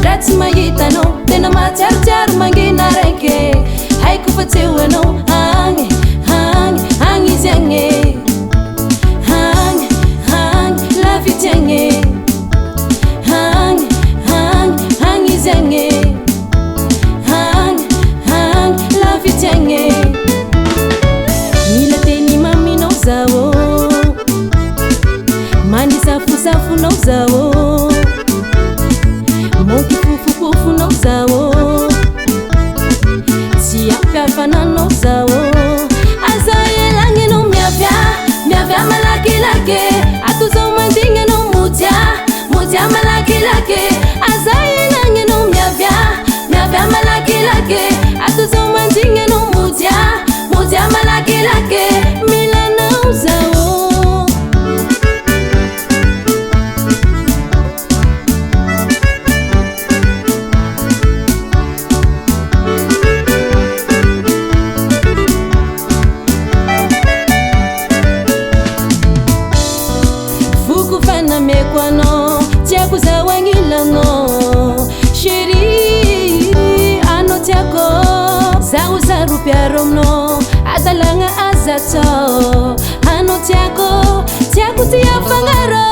That's my itano, then I'm a charger, mangina reke. I could put you no hang is young, hang, love it young, hang is young, hang, love it young. Nila mami no sao, mani safu no sao. Monkey fufu no sao, si apia fana no sao. Azaye lange no miavya malaki lake. Atuzo mandinge no mutia malaki lake. Azaye lange no miavya malaki lake. Atuzo mandinge no mutia malaki lake. Mila no sao. Mekwano tiaku za wangilano shiri ano tiako za uzaru piaromno adalanga azato ano tiako tia fangaro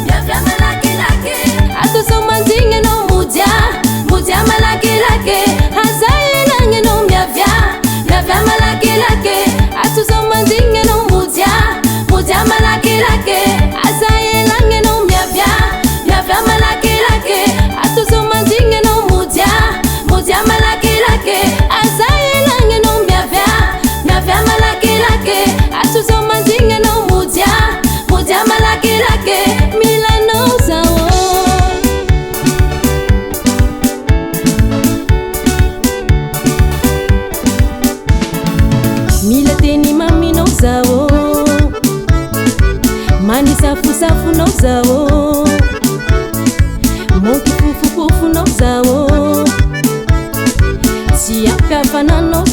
miavya malaki lake atuzo manzinge no mutia malaki lake hazaye lange no miavya malaki lake atuzo manzinge no mutia malaki lake. Azaye lange no miavya malaki lake. Atuzo manzinge no mutia malaki lake. Azaye lange no miavya malaki lake. Atuzo manzinge no mutia malaki lake. Mila no sao. Mila teni mami no sao. Mani safu no sao, monkey fufu no sao, si apia fana no